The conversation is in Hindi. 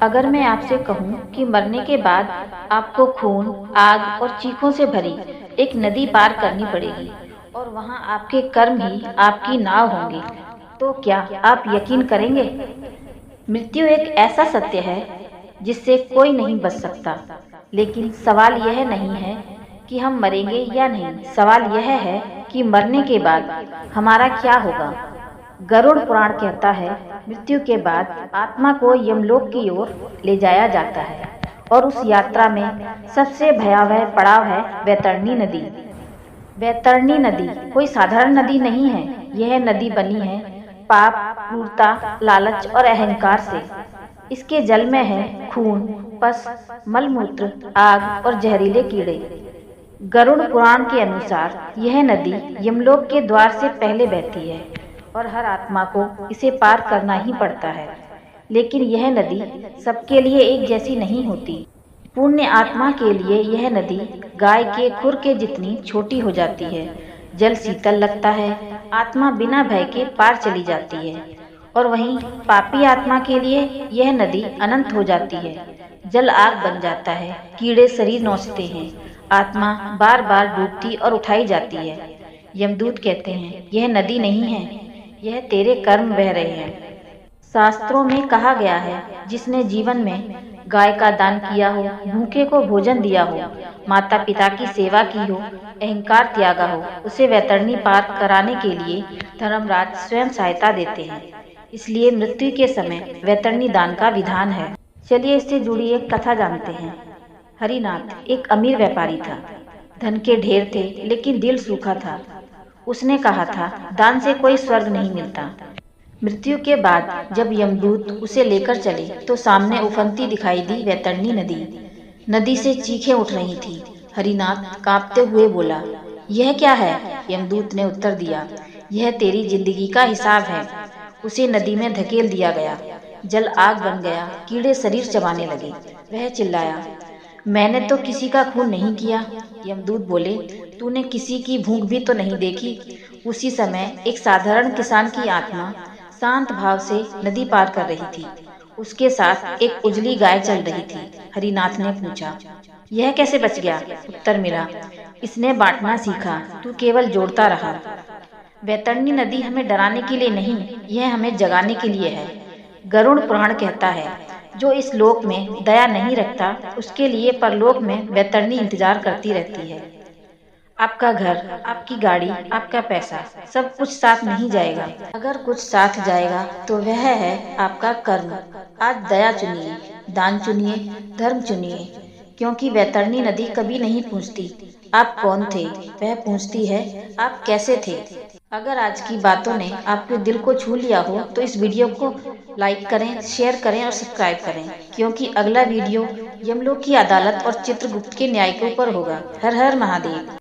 अगर मैं आपसे कहूं कि मरने के बाद आपको खून, आग और चीखों से भरी एक नदी पार करनी पड़ेगी और वहां आपके कर्म ही आपकी नाव होंगे, तो क्या आप यकीन करेंगे? मृत्यु एक ऐसा सत्य है जिससे कोई नहीं बच सकता। लेकिन सवाल यह नहीं है कि हम मरेंगे या नहीं, सवाल यह है कि मरने के बाद हमारा क्या होगा। गरुड़ पुराण कहता है, मृत्यु के बाद आत्मा को यमलोक की ओर ले जाया जाता है और उस यात्रा में सबसे भयावह पड़ाव है वैतरणी नदी। वैतरणी नदी कोई साधारण नदी नहीं है। यह नदी बनी है पाप, क्रूरता, लालच और अहंकार से। इसके जल में है खून, पस, मलमूत्र, आग और जहरीले कीड़े। गरुड़ पुराण के अनुसार यह नदी यमलोक के द्वार से पहले बहती है और हर आत्मा को इसे पार करना ही पड़ता है। लेकिन यह नदी सबके लिए एक जैसी नहीं होती। पुण्य आत्मा के लिए यह नदी गाय के खुर के जितनी छोटी हो जाती है। जल शीतल लगता है, आत्मा बिना भय के पार चली जाती है। और वहीं पापी आत्मा के लिए यह नदी अनंत हो जाती है। जल आग बन जाता है, कीड़े शरीर नोचते हैं, आत्मा बार बार डूबती और उठाई जाती है। यमदूत कहते हैं, यह नदी नहीं है, यह तेरे कर्म बह रहे हैं। शास्त्रों में कहा गया है, जिसने जीवन में गाय का दान किया हो, भूखे को भोजन दिया हो, माता पिता की सेवा की हो, अहंकार त्यागा हो, उसे वैतरणी पार कराने के लिए धर्मराज स्वयं सहायता देते हैं। इसलिए मृत्यु के समय वैतरणी दान का विधान है। चलिए इससे जुड़ी एक कथा जानते हैं। हरिनाथ एक अमीर व्यापारी था। धन के ढेर थे, लेकिन दिल सूखा था। उसने कहा था, दान से कोई स्वर्ग नहीं मिलता। मृत्यु के बाद जब यमदूत उसे लेकर चले तो सामने उफनती दिखाई दी वैतरणी नदी। नदी से चीखें उठ रही थी। हरिनाथ कांपते हुए बोला, यह क्या है? यमदूत ने उत्तर दिया, यह तेरी जिंदगी का हिसाब है। उसे नदी में धकेल दिया गया। जल आग बन गया, कीड़े शरीर चबाने लगे। वह चिल्लाया, मैंने तो किसी का खून नहीं किया। यमदूत बोले, तूने किसी की भूख भी तो नहीं देखी। उसी समय एक साधारण किसान की आत्मा शांत भाव से नदी पार कर रही थी। उसके साथ एक उजली गाय चल रही थी। हरिनाथ ने पूछा, यह कैसे बच गया? उत्तर मिला, इसने बांटना सीखा, तू केवल जोड़ता रहा। वैतरणी नदी हमें डराने के लिए नहीं, यह हमें जगाने के लिए है। गरुड़ पुराण कहता है, जो इस लोक में दया नहीं रखता, उसके लिए परलोक में वैतरणी इंतजार करती रहती है। आपका घर, आपकी गाड़ी, आपका पैसा, सब कुछ साथ नहीं जाएगा। अगर कुछ साथ जाएगा तो वह है आपका कर्म। आज दया चुनिए, दान चुनिए, धर्म चुनिए, क्योंकि वैतरणी नदी कभी नहीं पूछती आप कौन थे, वह पूछती है आप कैसे थे। अगर आज की बातों ने आपके दिल को छू लिया हो तो इस वीडियो को लाइक करें, शेयर करें और सब्सक्राइब करें, क्योंकि अगला वीडियो यमलोक की अदालत और चित्रगुप्त के न्याय के ऊपर होगा। हर हर महादेव।